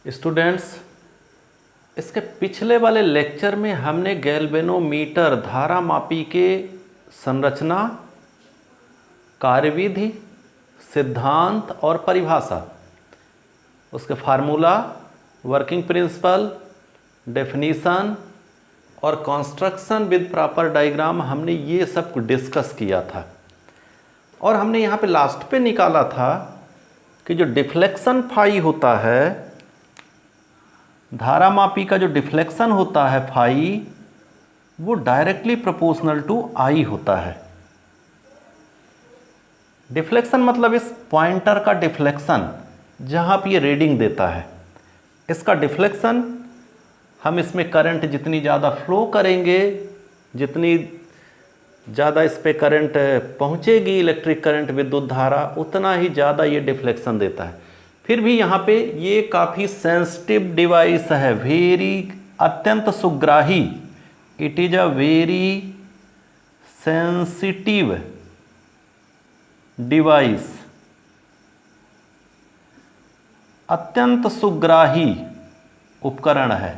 Students, इसके पिछले वाले लेक्चर में हमने गैल्वेनोमीटर धारामापी के संरचना, कार्यविधि, सिद्धांत और परिभाषा, उसके फार्मूला, वर्किंग प्रिंसिपल, डेफिनीशन और कंस्ट्रक्शन विद प्रॉपर डायग्राम, हमने ये सब डिस्कस किया था। और हमने यहाँ पे लास्ट पे निकाला था कि जो डिफ्लेक्शन फाई होता है, धारामापी का जो डिफ्लेक्शन होता है फाई, वो डायरेक्टली प्रोपोर्शनल टू आई होता है। डिफ्लेक्शन मतलब इस पॉइंटर का डिफ्लेक्शन जहाँ पे ये रीडिंग देता है, इसका डिफ्लेक्शन, हम इसमें करंट जितनी ज़्यादा फ्लो करेंगे, जितनी ज़्यादा इस पे करंट पहुँचेगी, इलेक्ट्रिक करंट, विद्युत धारा, उतना ही ज़्यादा ये डिफ्लेक्शन देता है। फिर भी यहाँ पे ये काफ़ी सेंसिटिव डिवाइस है, वेरी, अत्यंत सुग्राही। It is a very sensitive device, अत्यंत सुग्राही उपकरण है।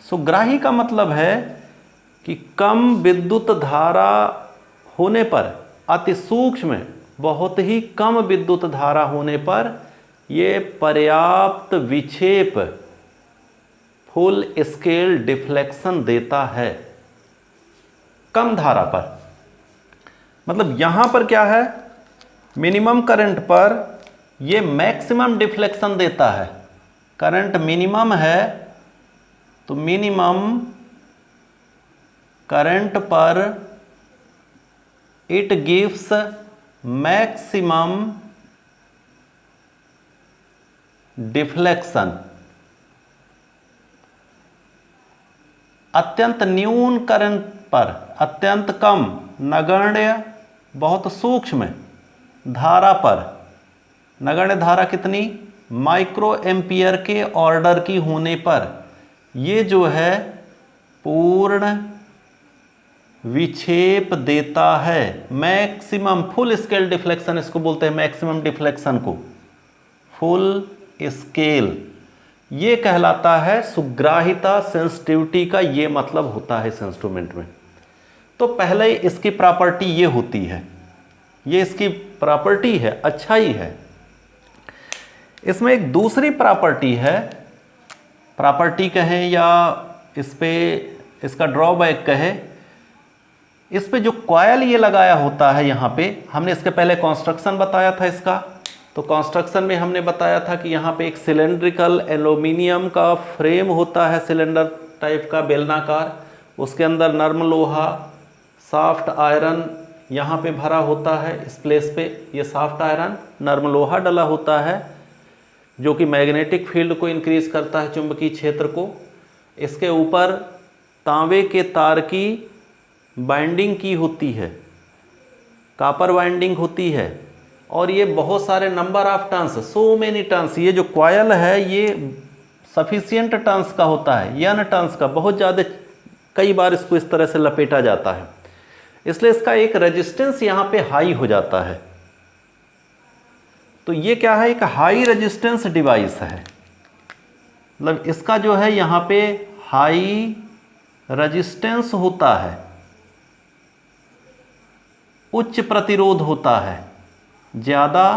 सुग्राही का मतलब है कि कम विद्युत धारा होने पर, अति सूक्ष्म, बहुत ही कम विद्युत धारा होने पर ये पर्याप्त विक्षेप, फुल स्केल डिफ्लेक्शन देता है। कम धारा पर मतलब यहाँ पर क्या है, मिनिमम करंट पर ये मैक्सिमम डिफ्लेक्शन देता है। करंट मिनिमम है तो मिनिमम करंट पर इट गिव्स मैक्सिमम डिफ्लेक्शन। अत्यंत न्यून करंट पर, अत्यंत कम, नगण्य, बहुत सूक्ष्म धारा पर, नगण्य धारा कितनी, माइक्रो एम्पियर के ऑर्डर की होने पर ये जो है पूर्ण विक्षेप देता है। मैक्सिमम, फुल स्केल डिफ्लेक्शन इसको बोलते हैं, मैक्सिमम डिफ्लेक्शन को फुल स्केल, ये कहलाता है सुग्राहिता, सेंसिटिविटी का ये मतलब होता है इस इंस्ट्रूमेंट में। तो पहले इसकी प्रॉपर्टी ये होती है, ये इसकी प्रॉपर्टी है, अच्छा ही है। इसमें एक दूसरी प्रॉपर्टी है, प्रॉपर्टी कहें या इस पे इसका ड्रॉबैक कहें, इस पे जो कॉयल ये लगाया होता है, यहाँ पे हमने इसके पहले कंस्ट्रक्शन बताया था इसका। तो कंस्ट्रक्शन में हमने बताया था कि यहाँ पे एक सिलेंड्रिकल एल्यूमिनियम का फ्रेम होता है, सिलेंडर टाइप का, बेलनाकार, उसके अंदर नर्म लोहा, सॉफ्ट आयरन यहाँ पे भरा होता है। इस प्लेस पे ये सॉफ्ट आयरन, नर्म लोहा डला होता है, जो कि मैग्नेटिक फील्ड को इंक्रीज करता है, चुंबकीय क्षेत्र को। इसके ऊपर तांबे के तार की बाइंडिंग की होती है, कॉपर बाइंडिंग होती है, और ये बहुत सारे number of turns, so many turns, ये जो कॉयल है ये सफिशिएंट टर्न्स का होता है, एन टर्न्स का, बहुत ज़्यादा, कई बार इसको इस तरह से लपेटा जाता है, इसलिए इसका एक रेजिस्टेंस यहाँ पे हाई हो जाता है। तो ये क्या है, एक हाई रेजिस्टेंस डिवाइस है, मतलब इसका जो है यहाँ पे हाई रेजिस्टेंस होता है, उच्च प्रतिरोध होता है, ज़्यादा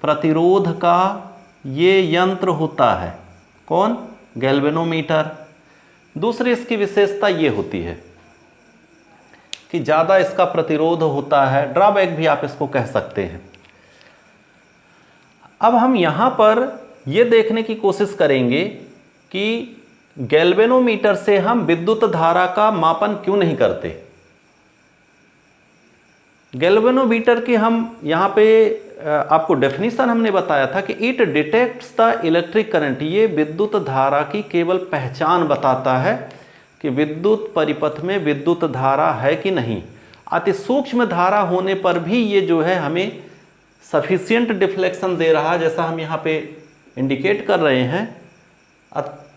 प्रतिरोध का ये यंत्र होता है। कौन, गैल्वेनोमीटर। दूसरी इसकी विशेषता ये होती है कि ज़्यादा इसका प्रतिरोध होता है, ड्रॉबैक भी आप इसको कह सकते हैं। अब हम यहाँ पर ये देखने की कोशिश करेंगे कि गैल्वेनोमीटर से हम विद्युत धारा का मापन क्यों नहीं करते। गैल्वेनोमीटर की हम यहाँ पे आपको डेफिनेशन हमने बताया था कि it detects the electric current, ये विद्युत धारा की केवल पहचान बताता है कि विद्युत परिपथ में विद्युत धारा है कि नहीं। अति सूक्ष्म धारा होने पर भी ये जो है हमें सफिशिएंट डिफ्लेक्शन दे रहा है, जैसा हम यहाँ पे इंडिकेट कर रहे हैं।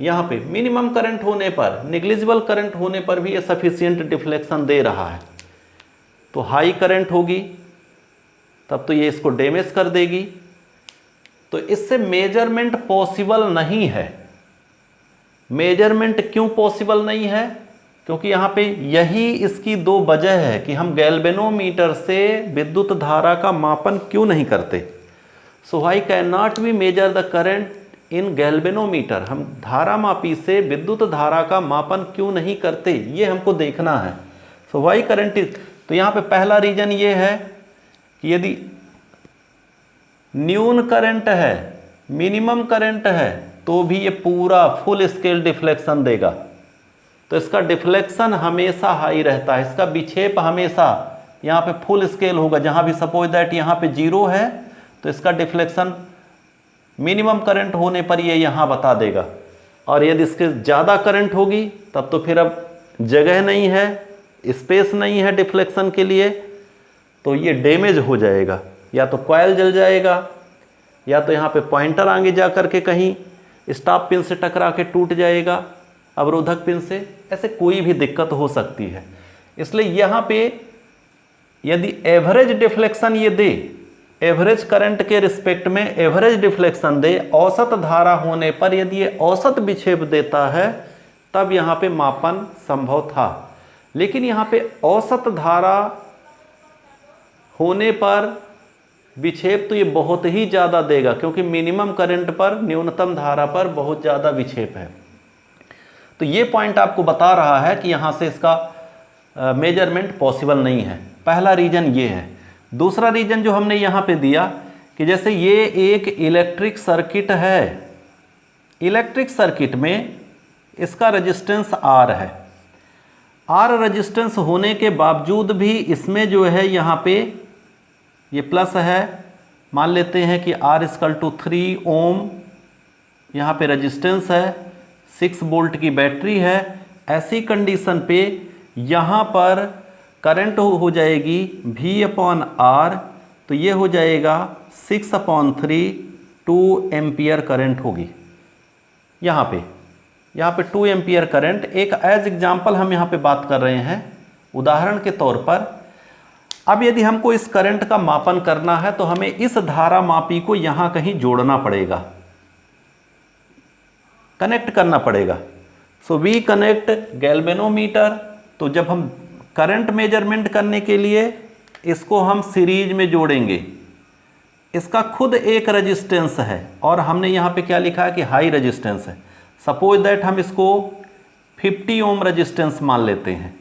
यहाँ पे मिनिमम करंट होने पर, नेग्लिजिबल करंट होने पर भी ये सफिशिएंट डिफ्लेक्शन दे रहा है। तो हाई करंट होगी तब तो ये इसको डैमेज कर देगी। तो इससे मेजरमेंट पॉसिबल नहीं है। मेजरमेंट क्यों पॉसिबल नहीं है? क्योंकि यहाँ पे यही इसकी दो वजह है कि हम गैल्वेनोमीटर से विद्युत धारा का मापन क्यों नहीं करते। So I can not be measure the current in galvanometer. हम धारा मापी से विद्युत धारा का मापन क्यों नहीं करते, ये हमको देखना है। सो वाई करंट इज, तो यहाँ पे पहला रीजन ये है कि यदि न्यून करंट है, मिनिमम करंट है, तो भी ये पूरा फुल स्केल डिफ्लेक्शन देगा। तो इसका डिफ्लेक्शन हमेशा हाई रहता है, इसका विक्षेप हमेशा यहाँ पे फुल स्केल होगा। जहाँ भी सपोज दैट यहाँ पे 0 है तो इसका डिफ्लेक्शन मिनिमम करंट होने पर ये यहाँ बता देगा। और यदि इसके ज़्यादा करंट होगी तब तो फिर अब जगह नहीं है, स्पेस नहीं है डिफ्लेक्शन के लिए, तो ये डैमेज हो जाएगा। या तो कॉइल जल जाएगा, या तो यहाँ पे पॉइंटर आगे जा कर के कहीं स्टॉप पिन से टकरा के टूट जाएगा, अवरोधक पिन से, ऐसे कोई भी दिक्कत हो सकती है। इसलिए यहाँ पे यदि एवरेज डिफ्लेक्शन ये दे, एवरेज करंट के रिस्पेक्ट में एवरेज डिफ्लेक्शन दे, औसत धारा होने पर यदि ये औसत विक्षेप देता है तब यहाँ पे मापन संभव था। लेकिन यहाँ पे औसत धारा होने पर विक्षेप तो ये बहुत ही ज़्यादा देगा, क्योंकि मिनिमम करंट पर, न्यूनतम धारा पर बहुत ज़्यादा विक्षेप है। तो ये पॉइंट आपको बता रहा है कि यहाँ से इसका मेजरमेंट पॉसिबल नहीं है। पहला रीजन ये है। दूसरा रीजन जो हमने यहाँ पे दिया कि जैसे ये एक इलेक्ट्रिक सर्किट है, इलेक्ट्रिक सर्किट में इसका रेजिस्टेंस R है। R रेजिस्टेंस होने के बावजूद भी इसमें जो है यहाँ पे ये प्लस है, मान लेते हैं कि R = 3 ओम यहाँ पे रेजिस्टेंस है, 6 वोल्ट की बैटरी है। ऐसी कंडीशन पे यहाँ पर करंट हो जाएगी V/R, तो ये हो जाएगा 6/3 2 एम्पियर करंट होगी। यहाँ पे 2 एम्पियर करंट, एक एज एग्जाम्पल हम यहाँ पे बात कर रहे हैं, उदाहरण के तौर पर। अब यदि हमको इस करंट का मापन करना है तो हमें इस धारा मापी को यहाँ कहीं जोड़ना पड़ेगा, कनेक्ट करना पड़ेगा। So we connect galvanometer. तो जब हम करंट मेजरमेंट करने के लिए इसको हम सीरीज में जोड़ेंगे, इसका खुद एक रेजिस्टेंस है और हमने यहाँ पे क्या लिखा है कि हाई रेजिस्टेंस है। सपोज दैट हम इसको 50 ओम रेजिस्टेंस मान लेते हैं,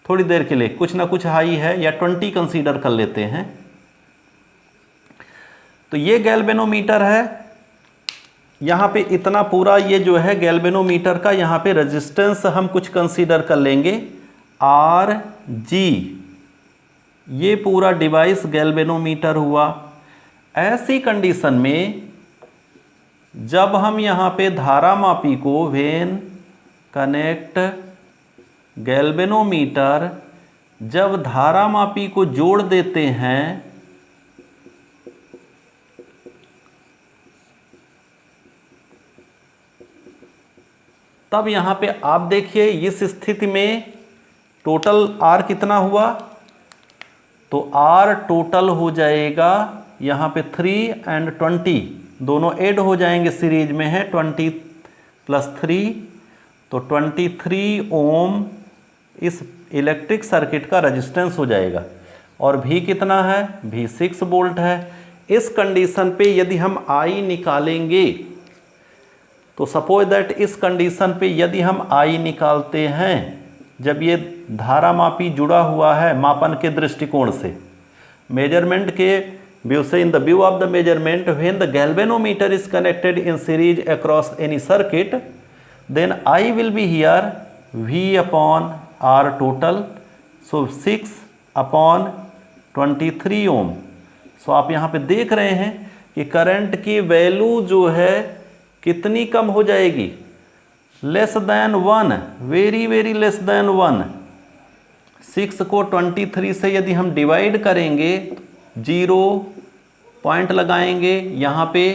थोड़ी देर के लिए कुछ ना कुछ हाई है, या 20 कंसीडर कर लेते हैं। तो ये गैल्वेनोमीटर है, यहाँ पे इतना पूरा ये जो है गैल्वेनोमीटर का यहाँ पे रेजिस्टेंस हम कुछ कंसीडर कर लेंगे RG। ये पूरा डिवाइस गैल्वेनोमीटर हुआ। ऐसी कंडीशन में जब हम यहाँ पे धारा मापी को व्हेन कनेक्ट गैल्वेनोमीटर, जब धारा मापी को जोड़ देते हैं तब यहाँ पे आप देखिए इस स्थिति में टोटल R कितना हुआ, तो R टोटल हो जाएगा यहाँ पे 3 और 20 दोनों ऐड हो जाएंगे, सीरीज में है 20 + 3, तो 23 ओम इस इलेक्ट्रिक सर्किट का रेजिस्टेंस हो जाएगा। और V कितना है, V 6 वोल्ट है। इस कंडीशन पे यदि हम I निकालेंगे तो सपोज दैट इस कंडीशन पे यदि हम I निकालते हैं, जब ये धारा मापी जुड़ा हुआ है मापन के दृष्टिकोण से, मेजरमेंट के व्यू से, in the view of the measurement when the galvanometer is connected in series across any circuit, then I will be here V/R total, so 6/23 ohm. So आप यहाँ पे देख रहे हैं कि करंट की वैल्यू जो है कितनी कम हो जाएगी, less than 1, very very less than 1। 6 को 23 से यदि हम डिवाइड करेंगे, 0 पॉइंट लगाएंगे यहाँ पे,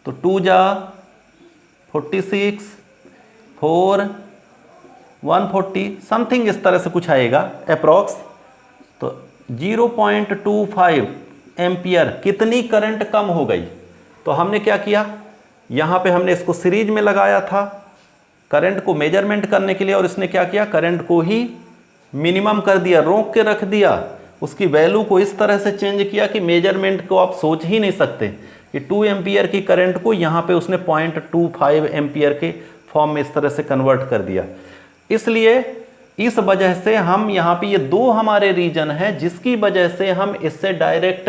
तो 2 जा 46, 4 140 समथिंग इस तरह से कुछ आएगा अप्रॉक्स। तो 0.25 एम्पियर, कितनी करंट कम हो गई। तो हमने क्या किया, यहाँ पे हमने इसको सीरीज में लगाया था करंट को मेजरमेंट करने के लिए, और इसने क्या किया, करंट को ही मिनिमम कर दिया, रोक के रख दिया, उसकी वैल्यू को इस तरह से चेंज किया कि मेजरमेंट को आप सोच ही नहीं सकते कि 2 एम्पियर की करंट को यहाँ पे उसने 0.25 एम्पियर के फॉर्म में इस तरह से कन्वर्ट कर दिया। इसलिए इस वजह से हम यहाँ पे ये दो हमारे रीजन हैं जिसकी वजह से हम इससे डायरेक्ट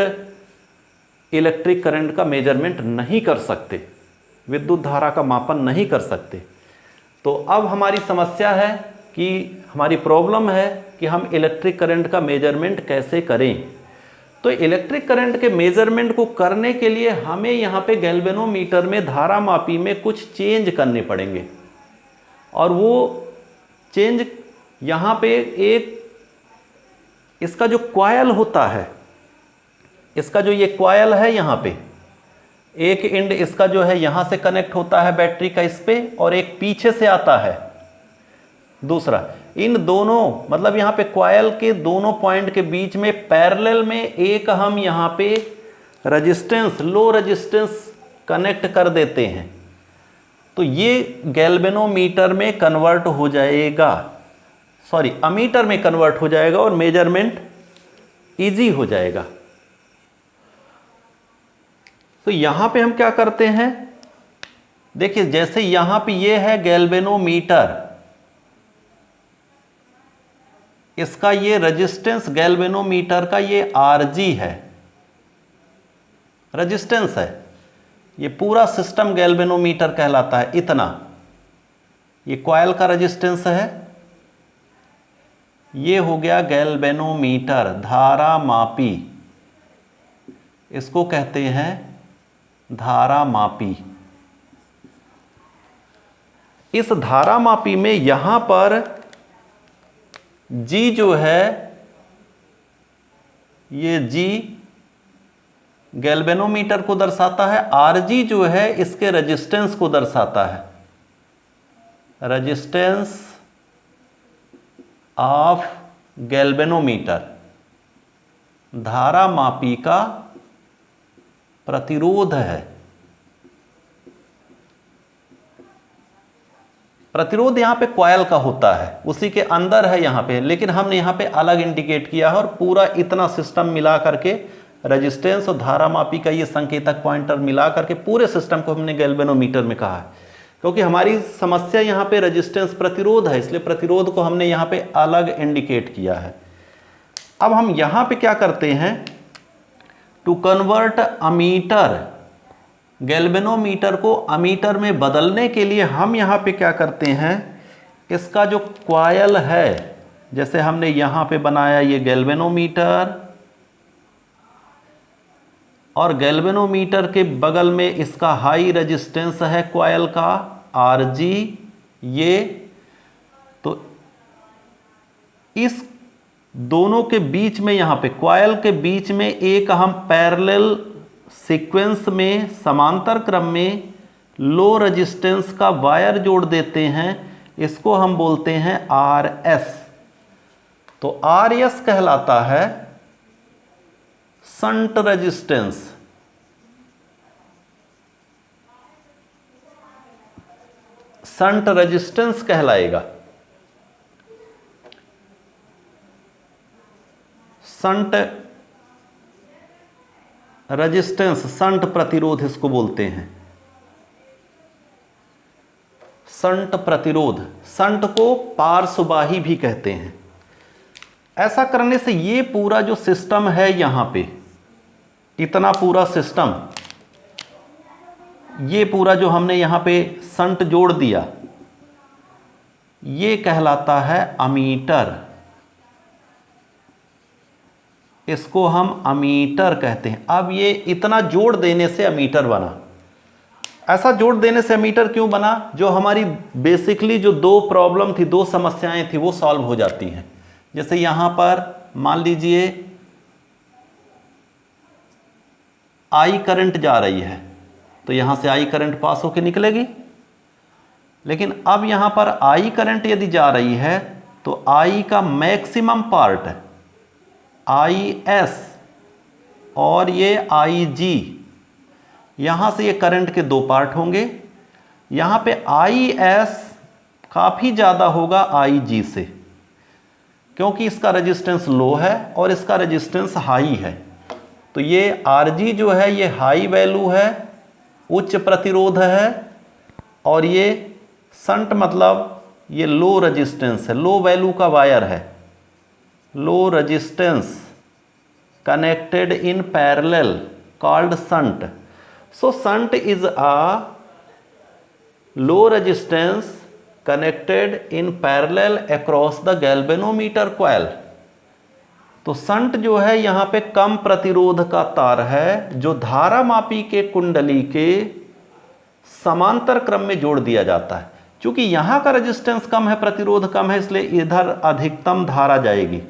इलेक्ट्रिक करंट का मेजरमेंट नहीं कर सकते, विद्युत धारा का मापन नहीं कर सकते। तो अब हमारी समस्या है कि हमारी प्रॉब्लम है कि हम इलेक्ट्रिक करंट का मेजरमेंट कैसे करें। तो इलेक्ट्रिक करंट के मेजरमेंट को करने के लिए हमें यहाँ पे गैल्वेनोमीटर में धारा मापी में कुछ चेंज करने पड़ेंगे, और वो चेंज यहाँ पे एक इसका जो कॉइल होता है, इसका जो ये कॉइल है यहाँ पे एक एंड इसका जो है यहाँ से कनेक्ट होता है बैटरी का इस पे, और एक पीछे से आता है दूसरा। इन दोनों मतलब यहाँ पे कॉइल के दोनों पॉइंट के बीच में पैरेलल में एक हम यहाँ पे रेजिस्टेंस, लो रेजिस्टेंस कनेक्ट कर देते हैं। तो ये गैल्वेनोमीटर में कन्वर्ट हो जाएगा, सॉरी अमीटर में कन्वर्ट हो जाएगा, और मेजरमेंट इजी हो जाएगा। तो यहां पे हम क्या करते हैं, देखिए जैसे यहां पे ये है गैल्वेनोमीटर, इसका ये रेजिस्टेंस गैल्वेनोमीटर का ये Rg है, रेजिस्टेंस है। ये पूरा सिस्टम गैल्वेनोमीटर कहलाता है। इतना ये कॉइल का रेजिस्टेंस है, ये हो गया गैल्वेनोमीटर, धारा मापी, इसको कहते हैं धारा मापी। इस धारा मापी में यहां पर G जो है, ये G गैल्वेनोमीटर को दर्शाता है, Rg जो है इसके रेजिस्टेंस को दर्शाता है, रेजिस्टेंस ऑफ गैल्वेनोमीटर, धारा मापी का प्रतिरोध है। प्रतिरोध यहां पे कॉइल का होता है, उसी के अंदर है यहां पे, लेकिन हमने यहां पे अलग इंडिकेट किया है, और पूरा इतना सिस्टम मिला करके रेजिस्टेंस और धारा मापी का ये संकेतक पॉइंटर मिला करके पूरे सिस्टम को हमने गैल्वेनोमीटर में कहा है। क्योंकि हमारी समस्या यहाँ पे रेजिस्टेंस प्रतिरोध है, इसलिए प्रतिरोध को हमने यहाँ पे अलग इंडिकेट किया है। अब हम यहाँ पे क्या करते हैं, टू कन्वर्ट अमीटर, गैल्वेनोमीटर को अमीटर में बदलने के लिए हम यहाँ पे क्या करते हैं, इसका जो कॉइल है, जैसे हमने यहाँ पे बनाया ये गैल्वेनोमीटर, और गैल्वेनोमीटर के बगल में इसका हाई रेजिस्टेंस है कॉइल का Rg, ये तो इस दोनों के बीच में यहाँ पे कॉइल के बीच में एक हम पैरेलल सीक्वेंस में समांतर क्रम में लो रेजिस्टेंस का वायर जोड़ देते हैं, इसको हम बोलते हैं Rs। तो Rs कहलाता है शंट रेजिस्टेंस। शंट रेजिस्टेंस कहलाएगा, शंट रेजिस्टेंस, शंट प्रतिरोध इसको बोलते हैं, शंट प्रतिरोध। शंट को पार्श्ववाही भी कहते हैं। ऐसा करने से ये पूरा जो सिस्टम है यहां पे, इतना पूरा सिस्टम, ये पूरा जो हमने यहां पे शंट जोड़ दिया, ये कहलाता है अमीटर। इसको हम अमीटर कहते हैं। अब ये इतना जोड़ देने से अमीटर बना। ऐसा जोड़ देने से अमीटर क्यों बना, जो हमारी बेसिकली जो दो प्रॉब्लम थी, दो समस्याएं थी, वो सॉल्व हो जाती हैं। जैसे यहां पर मान लीजिए आई करंट जा रही है, तो यहां से आई करंट पास होकर निकलेगी। लेकिन अब यहां पर आई करंट यदि जा रही है तो आई का मैक्सिमम पार्ट IS और ये IG, यहाँ से ये करंट के दो पार्ट होंगे। यहाँ पे IS काफ़ी ज़्यादा होगा IG से, क्योंकि इसका रेजिस्टेंस लो है और इसका रेजिस्टेंस हाई है। तो ये RG जो है ये हाई वैल्यू है, उच्च प्रतिरोध है, और ये शंट मतलब ये लो रेजिस्टेंस है, लो वैल्यू का वायर है, low resistance connected in parallel called shunt. So shunt is a low resistance connected in parallel across the galvanometer coil. तो शंट जो है यहाँ पे कम प्रतिरोध का तार है जो धारा मापी के कुंडली के समांतर क्रम में जोड़ दिया जाता है। क्योंकि यहाँ का रेजिस्टेंस कम है, प्रतिरोध कम है, इसलिए इधर अधिकतम धारा जाएगी।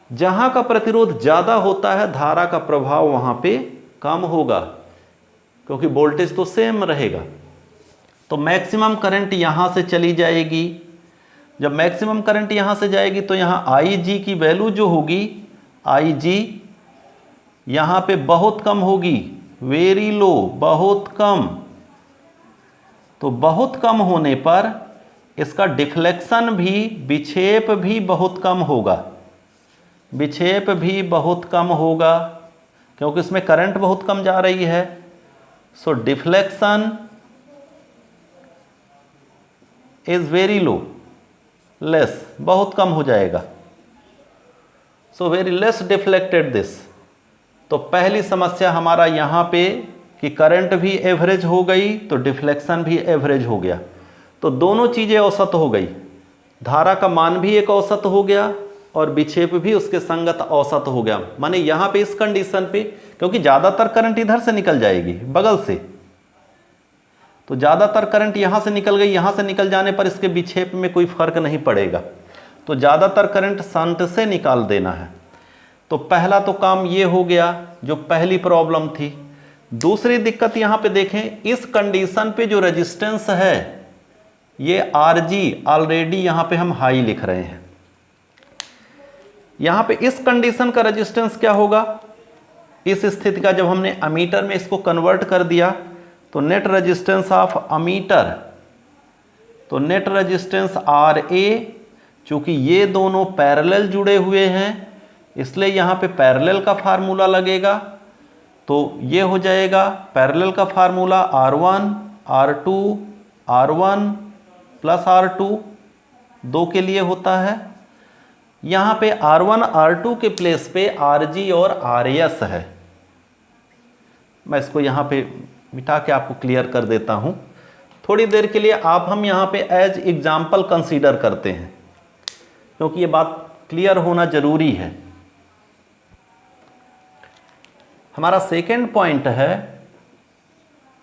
जहाँ का प्रतिरोध ज़्यादा होता है धारा का प्रभाव वहाँ पे कम होगा, क्योंकि वोल्टेज तो सेम रहेगा। तो मैक्सिमम करंट यहाँ से चली जाएगी। जब मैक्सिमम करंट यहाँ से जाएगी तो यहाँ IG की वैल्यू जो होगी, IG यहाँ पे बहुत कम होगी, वेरी लो, बहुत कम। तो बहुत कम होने पर इसका डिफ्लेक्शन भी, विक्षेप भी बहुत कम होगा, विक्षेप भी बहुत कम होगा, क्योंकि इसमें करंट बहुत कम जा रही है। So deflection is very low, less, बहुत कम हो जाएगा। So very less deflected this. तो पहली समस्या हमारा यहाँ पे कि करंट भी एवरेज हो गई तो डिफ्लेक्शन भी एवरेज हो गया। तो दोनों चीज़ें औसत हो गई, धारा का मान भी एक औसत हो गया और विक्षेप भी उसके संगत औसत हो गया। माने यहाँ पे इस कंडीशन पे, क्योंकि ज़्यादातर करंट इधर से निकल जाएगी बगल से, तो ज़्यादातर करंट यहाँ से निकल गई, यहाँ से निकल जाने पर इसके विक्षेप में कोई फर्क नहीं पड़ेगा। तो ज़्यादातर करंट शंट से निकाल देना है। तो पहला तो काम ये हो गया जो पहली प्रॉब्लम थी। दूसरी दिक्कत यहाँ पे देखें, इस कंडीशन पे जो रेजिस्टेंस है ये RG ऑलरेडी यहाँ पे हम हाई लिख रहे हैं। यहाँ पे इस कंडीशन का रेजिस्टेंस क्या होगा, इस स्थिति का जब हमने अमीटर में इसको कन्वर्ट कर दिया तो नेट रेजिस्टेंस ऑफ अमीटर, तो नेट रेजिस्टेंस RA, चूंकि ये दोनों पैरेलल जुड़े हुए हैं इसलिए यहाँ पे पैरेलल का फार्मूला लगेगा। तो ये हो जाएगा पैरेलल का formula R1 R2 R1 plus R2 दो के लिए होता है। यहाँ पे R1 R2 के प्लेस पे RG और RS है। मैं इसको यहाँ पे मिटा के आपको क्लियर कर देता हूँ। थोड़ी देर के लिए हम यहाँ पे एज एग्जाम्पल कंसीडर करते हैं, क्योंकि ये बात क्लियर होना जरूरी है। हमारा सेकेंड पॉइंट है,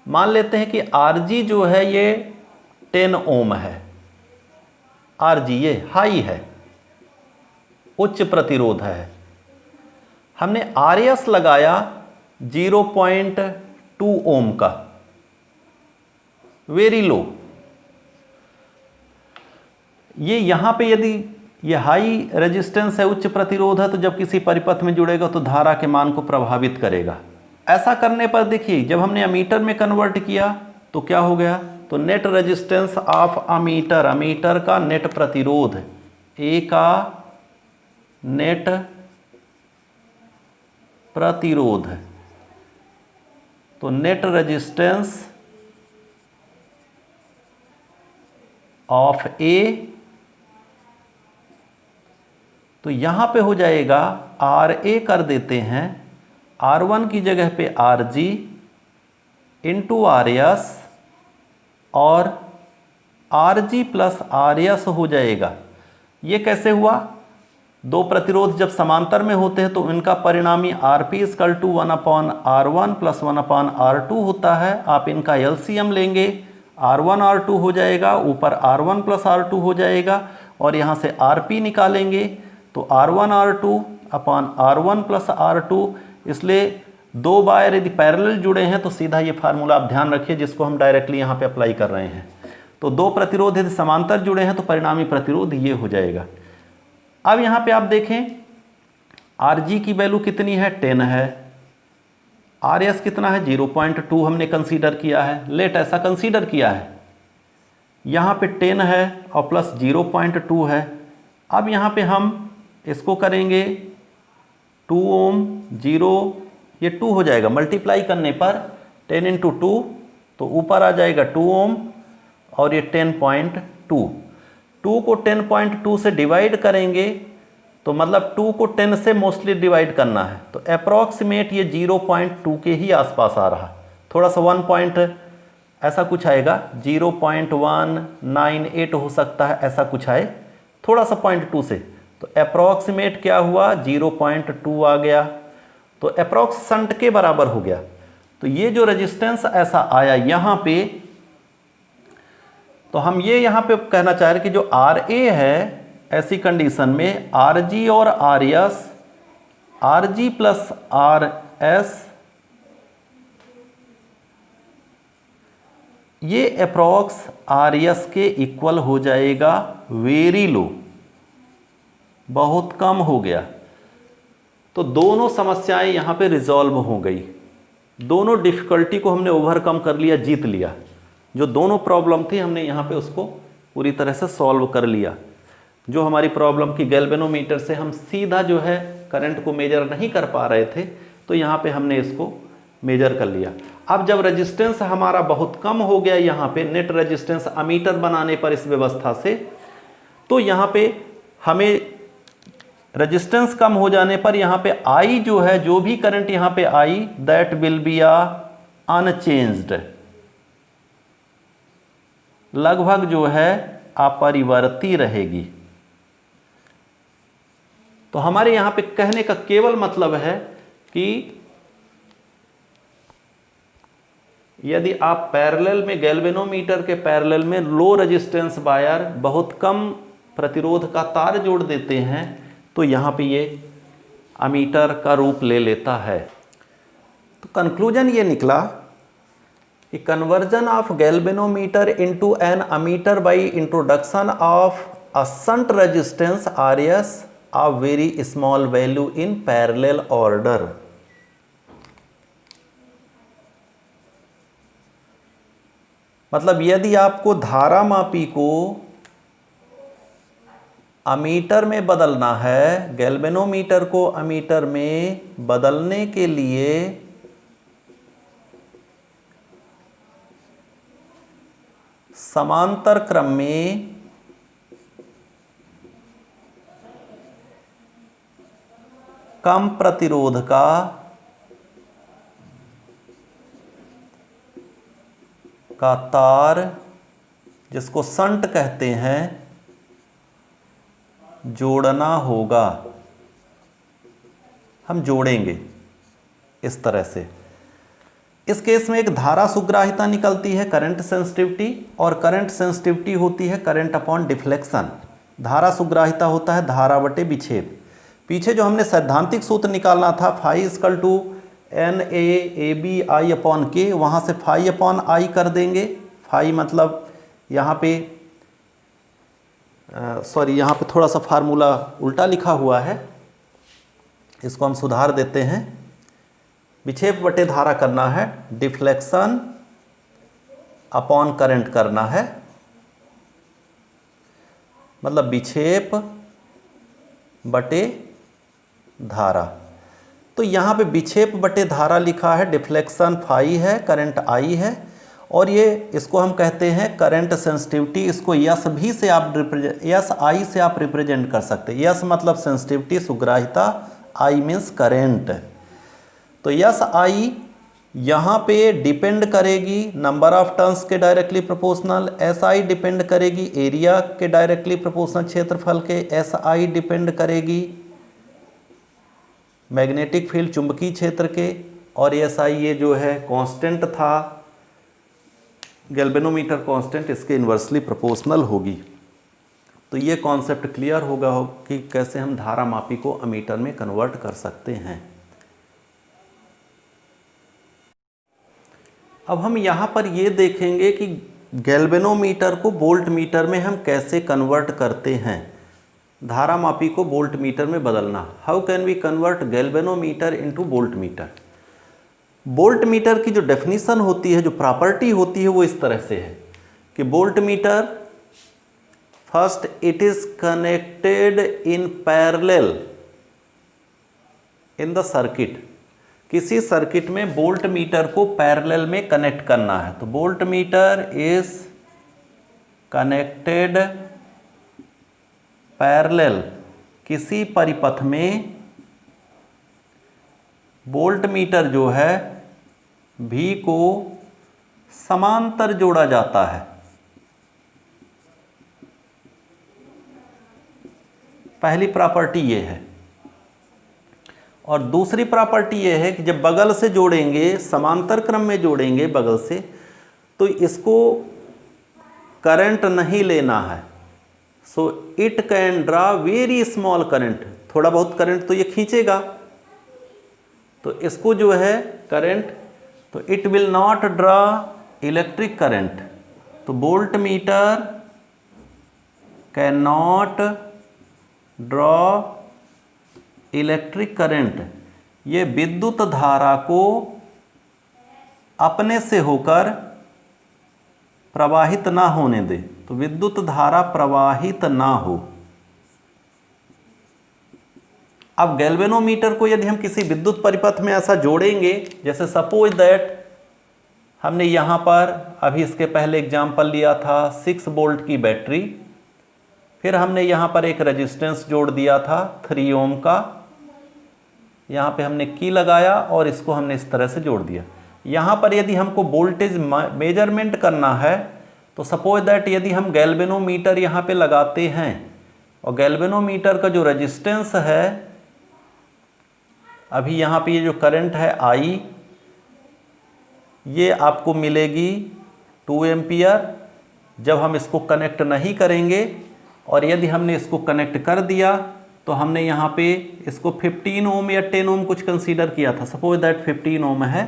मान लेते हैं कि RG जो है ये 10 ओम है, RG ये हाई है, उच्च प्रतिरोध है। हमने RS लगाया 0.2 ओम का, वेरी लो। ये यहाँ पे यदि ये हाई रेजिस्टेंस है, उच्च प्रतिरोध है, तो जब किसी परिपथ में जुड़ेगा तो धारा के मान को प्रभावित करेगा। ऐसा करने पर देखिए जब हमने अमीटर में कन्वर्ट किया तो क्या हो गया, तो net resistance of ammeter, ammeter का नेट प्रतिरोध, ए का नेट प्रतिरोध, तो नेट रेजिस्टेंस ऑफ ए, तो यहां पे हो जाएगा RA कर देते हैं, R1 की जगह पे RG इंटू RS और RG प्लस RS हो जाएगा। ये कैसे हुआ, दो प्रतिरोध जब समांतर में होते हैं तो इनका परिणामी RP equal to 1/R1 plus 1/R2 होता है। आप इनका LCM लेंगे, R1 R2 हो जाएगा, ऊपर R1 प्लस R2 हो जाएगा, और यहाँ से RP निकालेंगे तो R1 R2 अपान R1 प्लस R2। इसलिए दो वायर यदि पैरेलल जुड़े हैं तो सीधा ये फार्मूला आप ध्यान रखिए, जिसको हम डायरेक्टली यहाँ पे अप्लाई कर रहे हैं। तो दो प्रतिरोध यदि समांतर जुड़े हैं तो परिणामी प्रतिरोध ये हो जाएगा। अब यहाँ पे आप देखें RG की वैल्यू कितनी है, 10 है, आर एस कितना है 0.2 हमने कंसीडर किया है, लेट ऐसा कंसीडर किया है। यहाँ पे 10 है और प्लस 0.2 है। अब यहाँ पे हम इसको करेंगे 2 ओम 0, ये 2 हो जाएगा, मल्टीप्लाई करने पर 10 × 2 तो ऊपर आ जाएगा 2 ओम और ये 10.2। 2 को 10.2 से डिवाइड करेंगे तो मतलब 2 को 10 से मोस्टली डिवाइड करना है, तो अप्रॉक्सीमेट ये 0.2 के ही आसपास आ रहा, थोड़ा सा 1 पॉइंट ऐसा कुछ आएगा, 0.198 हो सकता है, ऐसा कुछ आए थोड़ा सा 0.2 से, तो अप्रॉक्सीमेट क्या हुआ 0.2 आ गया, तो अप्रॉक्स शंट के बराबर हो गया। तो ये जो रेजिस्टेंस ऐसा आया यहाँ पे, तो हम ये यहाँ पे कहना चाह रहे हैं कि जो आर ए है ऐसी कंडीशन में आर जी और R S, R G plus R S ये अप्रॉक्स आर एस के इक्वल हो जाएगा, वेरी लो, बहुत कम हो गया। तो दोनों समस्याएं यहाँ पे रिजॉल्व हो गई, दोनों डिफिकल्टी को हमने ओवरकम कर लिया, जीत लिया। जो दोनों प्रॉब्लम थी हमने यहाँ पे उसको पूरी तरह से सॉल्व कर लिया। जो हमारी प्रॉब्लम की गैल्वेनोमीटर से हम सीधा जो है करंट को मेजर नहीं कर पा रहे थे, तो यहाँ पे हमने इसको मेजर कर लिया। अब जब रेजिस्टेंस हमारा बहुत कम हो गया, यहाँ पे नेट रेजिस्टेंस अमीटर बनाने पर इस व्यवस्था से, तो यहाँ पे हमें रेजिस्टेंस कम हो जाने पर यहाँ पे आई जो है, जो भी करंट यहाँ पे आई दैट विल बी अनचेंज्ड, लगभग जो है अपरिवर्ती रहेगी। तो हमारे यहाँ पे कहने का केवल मतलब है कि यदि आप पैरेलल में गैल्वेनोमीटर के पैरेलल में लो रेजिस्टेंस वायर, बहुत कम प्रतिरोध का तार जोड़ देते हैं, तो यहाँ पे ये अमीटर का रूप ले लेता है। तो कंक्लूजन ये निकला कि conversion of galvanometer into an ammeter by introduction of a shunt resistance R S of very small value in parallel order. मतलब यदि आपको धारा मापी को अमीटर में बदलना है, गैल्वेनोमीटर को अमीटर में बदलने के लिए समांतर क्रम में कम प्रतिरोध का तार, जिसको शंट कहते हैं, जोड़ना होगा। हम जोड़ेंगे इस तरह से। इस केस में एक धारा सुग्राहिता निकलती है, करंट सेंसिटिविटी, और करंट सेंसिटिविटी होती है करंट अपॉन डिफ्लेक्शन। धारा सुग्राहिता होता है धारा बटे विक्षेप। पीछे जो हमने सैद्धांतिक सूत्र निकालना था phi equal to N A B I upon K, वहाँ से फाई अपॉन आई कर देंगे। फाई मतलब यहाँ पे यहाँ पे थोड़ा सा फार्मूला उल्टा लिखा हुआ है, इसको हम सुधार देते हैं। विक्षेप बटे धारा करना है, डिफ्लेक्शन अपॉन करंट करना है, मतलब विक्षेप बटे धारा। तो यहाँ पे विक्षेप बटे धारा लिखा है, डिफ्लेक्शन फाई है, करंट आई है, और ये इसको हम कहते हैं करंट सेंसिटिविटी। इसको यस भी से आप यस आई से आप रिप्रेजेंट कर सकते हैं। यस मतलब सेंसिटिविटी सुग्राहिता, आई मीन्स करंट। तो यस आई यहाँ पे डिपेंड करेगी नंबर ऑफ टर्न्स के directly proportional, S I depend करेगी एरिया के डायरेक्टली प्रोपोर्शनल क्षेत्रफल के, एस आई डिपेंड करेगी मैग्नेटिक फील्ड चुंबकीय क्षेत्र के, और एस आई ये जो है कांस्टेंट था, गैल्वेनोमीटर कांस्टेंट, इसके इन्वर्सली प्रोपोर्शनल होगी। तो ये कॉन्सेप्ट क्लियर होगा कि कैसे हम धारा मापी को अमीटर में कन्वर्ट कर सकते हैं। अब हम यहाँ पर ये देखेंगे कि गैल्वेनोमीटर को वोल्ट मीटर में हम कैसे कन्वर्ट करते हैं। धारा मापी को वोल्ट मीटर में बदलना, how can we convert galvanometer into voltmeter. Voltmeter की जो डेफिनीशन होती है, जो प्रॉपर्टी होती है, वो इस तरह से है कि volt meter, first it is connected in parallel in the circuit. किसी सर्किट में वोल्ट मीटर को पैरेलल में कनेक्ट करना है, तो volt meter is connected parallel, किसी परिपथ में वोल्ट मीटर जो है V को समांतर जोड़ा जाता है। पहली प्रॉपर्टी ये है। और दूसरी प्रॉपर्टी ये है कि जब बगल से जोड़ेंगे, समांतर क्रम में जोड़ेंगे बगल से, तो इसको करंट नहीं लेना है। So it can draw very small current, थोड़ा बहुत करंट तो ये खींचेगा, तो इसको जो है करंट, तो it will not draw electric current. तो voltmeter can not draw electric current, ये विद्युत धारा को अपने से होकर प्रवाहित ना होने दे, तो विद्युत धारा प्रवाहित ना हो। अब गैल्वेनोमीटर को यदि हम किसी विद्युत परिपथ में ऐसा जोड़ेंगे, जैसे सपोज दैट हमने यहाँ पर अभी इसके पहले एग्जाम्पल लिया था 6 वोल्ट की बैटरी, फिर हमने यहाँ पर एक रेजिस्टेंस जोड़ दिया था 3 ओम का, यहाँ पे हमने की लगाया और इसको हमने इस तरह से जोड़ दिया। यहाँ पर यदि हमको वोल्टेज मेजरमेंट करना है, तो सपोज दैट यदि हम गैल्वेनोमीटर यहाँ पे लगाते हैं और गैल्वेनोमीटर का जो रेजिस्टेंस है, अभी यहाँ पे ये जो करंट है I, ये आपको मिलेगी 2 एम्पियर जब हम इसको कनेक्ट नहीं करेंगे। और यदि हमने इसको कनेक्ट कर दिया तो हमने यहाँ पे इसको 15 ओम या 10 ओम कुछ कंसीडर किया था, सपोज दैट 15 ओम है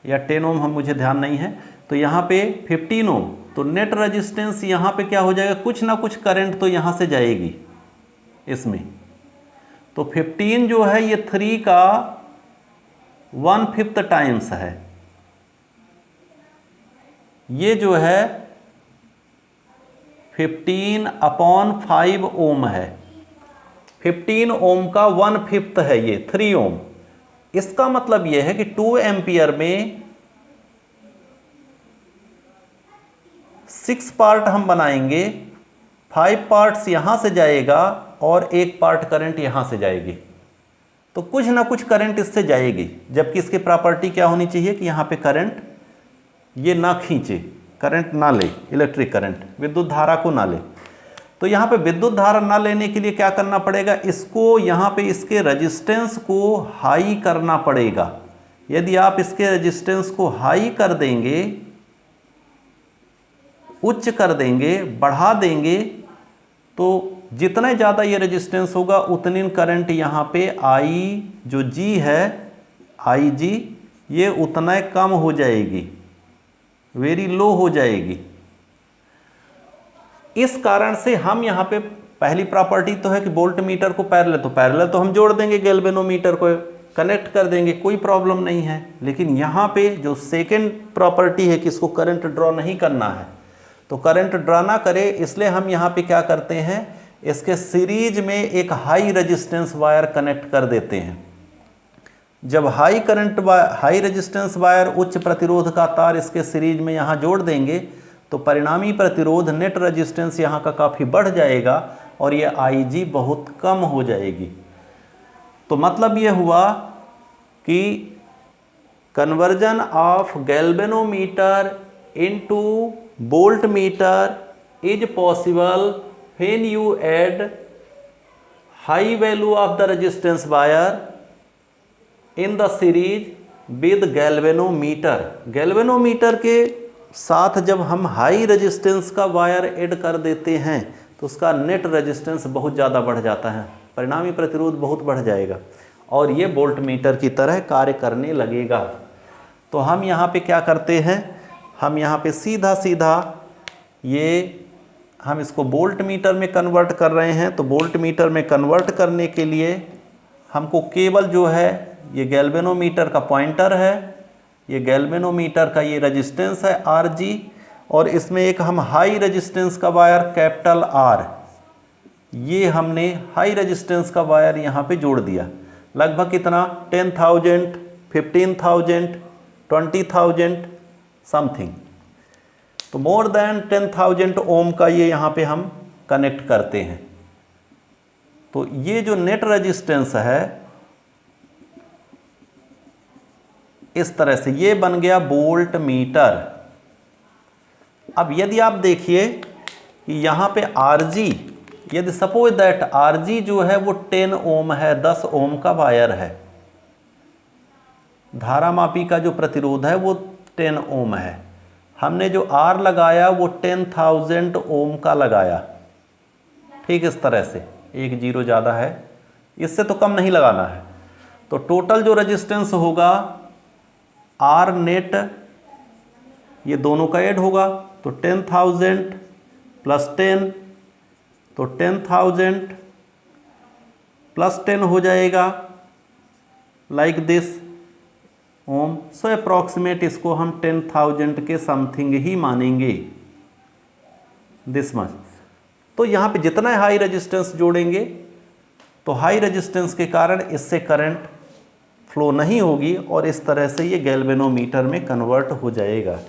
या 10 ओम, हम मुझे ध्यान नहीं है, तो यहाँ पे 15 ओम, तो नेट रेजिस्टेंस यहाँ पे क्या हो जाएगा, कुछ ना कुछ करंट तो यहाँ से जाएगी इसमें। तो 15 जो है ये 3 का 1/5 टाइम्स है, ये जो है 15/5 ओम है, 15 ओम का 1/5 है ये 3 ओम। इसका मतलब यह है कि 2 एम्पियर में 6 पार्ट हम बनाएंगे, 5 पार्ट्स यहां से जाएगा और 1 पार्ट करंट यहां से जाएगी, तो कुछ ना कुछ करंट इससे जाएगी। जबकि इसकी प्रॉपर्टी क्या होनी चाहिए कि यहाँ पे करंट ये ना खींचे, करंट ना ले, इलेक्ट्रिक करंट विद्युत धारा को ना ले। तो यहाँ पे विद्युत धारा ना लेने के लिए क्या करना पड़ेगा, इसको यहाँ पे इसके रेजिस्टेंस को हाई करना पड़ेगा। यदि आप इसके रेजिस्टेंस को हाई कर देंगे, उच्च कर देंगे, बढ़ा देंगे, तो जितना ज़्यादा ये रेजिस्टेंस होगा उतनी करंट यहाँ पे I जो G है, IG, ये उतना कम हो जाएगी, वेरी लो हो जाएगी। इस कारण से हम यहाँ पे पहली प्रॉपर्टी तो है कि वोल्ट मीटर को पैरेलल, तो पैरेलल तो हम जोड़ देंगे, गैल्वेनोमीटर को कनेक्ट कर देंगे, कोई प्रॉब्लम नहीं है। लेकिन यहाँ पे जो सेकेंड प्रॉपर्टी है कि इसको करंट ड्रॉ नहीं करना है, तो करंट ड्रॉ ना करे, इसलिए हम यहाँ पे क्या करते हैं, इसके सीरीज में एक हाई रेजिस्टेंस वायर कनेक्ट कर देते हैं। जब हाई रेजिस्टेंस वायर, उच्च प्रतिरोध का तार इसके सीरीज में यहाँ जोड़ देंगे, तो परिणामी प्रतिरोध, नेट रेजिस्टेंस यहाँ का काफ़ी बढ़ जाएगा और ये IG बहुत कम हो जाएगी। तो मतलब ये हुआ कि conversion of galvanometer into volt meter is possible when you add high value of the resistance wire in the series with galvanometer. Galvanometer के साथ जब हम हाई रेजिस्टेंस का वायर ऐड कर देते हैं तो उसका नेट रेजिस्टेंस बहुत ज़्यादा बढ़ जाता है, परिणामी प्रतिरोध बहुत बढ़ जाएगा और ये वोल्ट मीटर की तरह कार्य करने लगेगा। तो हम यहाँ पे क्या करते हैं, हम यहाँ पे सीधा सीधा ये हम इसको वोल्ट मीटर में कन्वर्ट कर रहे हैं। तो वोल्ट मीटर में कन्वर्ट करने के लिए हमको केवल जो है ये गैल्वेनोमीटर का पॉइंटर है, ये गैल्वेनोमीटर का ये रेजिस्टेंस है Rg, और इसमें एक हम हाई रेजिस्टेंस का वायर कैपिटल R, ये हमने हाई रेजिस्टेंस का वायर यहाँ पे जोड़ दिया। लगभग कितना 10,000, 15,000, 20,000 समथिंग, तो मोर देन 10,000 ओम का ये यहाँ पे हम कनेक्ट करते हैं। तो ये जो नेट रेजिस्टेंस है इस तरह से ये बन गया वोल्ट मीटर। अब यदि आप देखिए कि यहाँ पे Rg, यदि सपोज दैट Rg जो है वो 10 ओम है, 10 ओम का वायर है, धारामापी का जो प्रतिरोध है वो 10 ओम है, हमने जो R लगाया वो 10,000 ओम का लगाया। ठीक इस तरह से, एक जीरो ज़्यादा है, इससे तो कम नहीं लगाना है। तो टोटल जो रेजिस्टेंस होगा R नेट, ये दोनों का ऐड होगा, तो 10,000 प्लस 10, तो 10,000 प्लस 10 हो जाएगा like this ohm. So approximate इसको हम 10,000 के समथिंग ही मानेंगे, दिस मच। तो यहाँ पे जितना हाई रेजिस्टेंस जोड़ेंगे तो हाई रेजिस्टेंस के कारण इससे करंट फ्लो नहीं होगी और इस तरह से ये गैल्वेनोमीटर में कन्वर्ट हो जाएगा।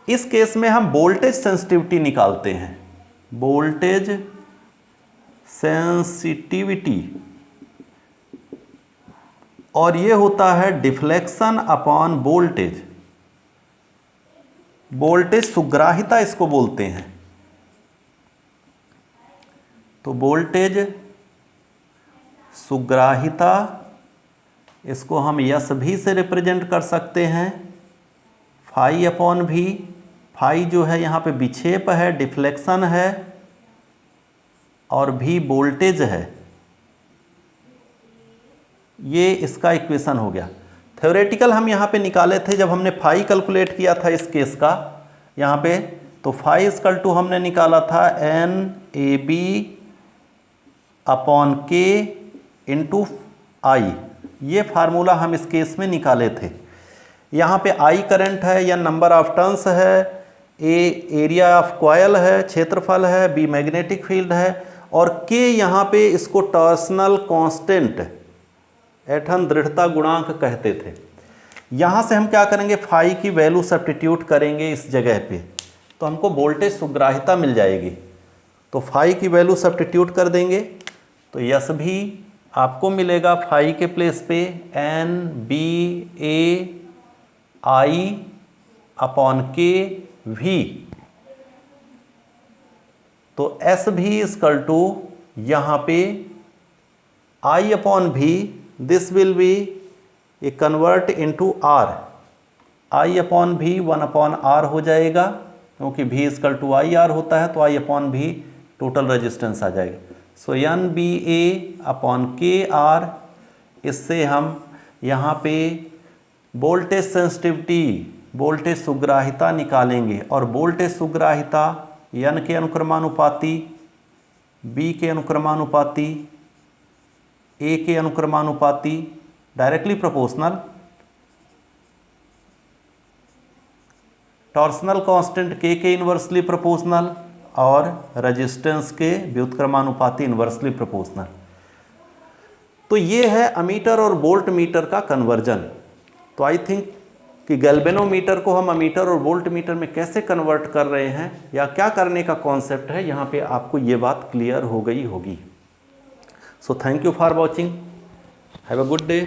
इस केस में हम वोल्टेज सेंसिटिविटी निकालते हैं, वोल्टेज सेंसिटिविटी, और ये होता है डिफ्लेक्शन अपॉन वोल्टेज। वोल्टेज सुग्राहिता इसको बोलते हैं। तो वोल्टेज सुग्राहिता, इसको हम यस भी से रिप्रेजेंट कर सकते हैं, फाई अपॉन भी। फाई जो है यहाँ पे विक्षेप है, डिफ्लेक्शन है, और भी वोल्टेज है। ये इसका इक्वेशन हो गया। थ्योरेटिकल हम यहाँ पे निकाले थे जब हमने फाई कैलकुलेट किया था इस केस का यहाँ पे, तो फाई इक्वल टू हमने निकाला था NAB अपॉन K इंटू आई। ये फार्मूला हम इस केस में निकाले थे। यहाँ पे I करंट है, या नंबर ऑफ टर्न्स है, A एरिया ऑफ कॉयल है, क्षेत्रफल है, B मैग्नेटिक फील्ड है, और K यहाँ पे इसको टॉर्सनल कांस्टेंट, ऐठन दृढ़ता गुणांक कहते थे। यहाँ से हम क्या करेंगे, फाई की वैल्यू सब्स्टिट्यूट करेंगे इस जगह पे, तो हमको वोल्टेज सुग्राहिता मिल जाएगी। तो फाई की वैल्यू सब्स्टिट्यूट कर देंगे तो यस भी आपको मिलेगा फाई के प्लेस पे NBAI अपॉन KV। तो एस भी इक्वल टू यहाँ पे I upon V, this will be A convert into R। I upon V 1 upon R हो जाएगा, क्योंकि V इक्वल टू IR होता है, तो I upon V total resistance आ जाएगा। सो NBA अपॉन KR, इससे हम यहाँ पे वोल्टेज सेंसिटिविटी, वोल्टेज सुग्राहिता निकालेंगे, और वोल्टेज सुग्राहिता N के अनुक्रमानुपाती, B के अनुक्रमानुपाती, A के अनुक्रमानुपाती, directly proportional, torsional constant K के इन्वर्सली प्रोपोर्शनल, और रेजिस्टेंस के व्युत्क्रमानुपाती इन्वर्सली प्रोपोर्शनल। तो ये है अमीटर और वोल्ट मीटर का कन्वर्जन। तो आई थिंक कि गैल्वेनोमीटर को हम अमीटर और वोल्ट मीटर में कैसे कन्वर्ट कर रहे हैं, या क्या करने का कॉन्सेप्ट है, यहाँ पे आपको ये बात क्लियर हो गई होगी। So thank you for watching, have a good day.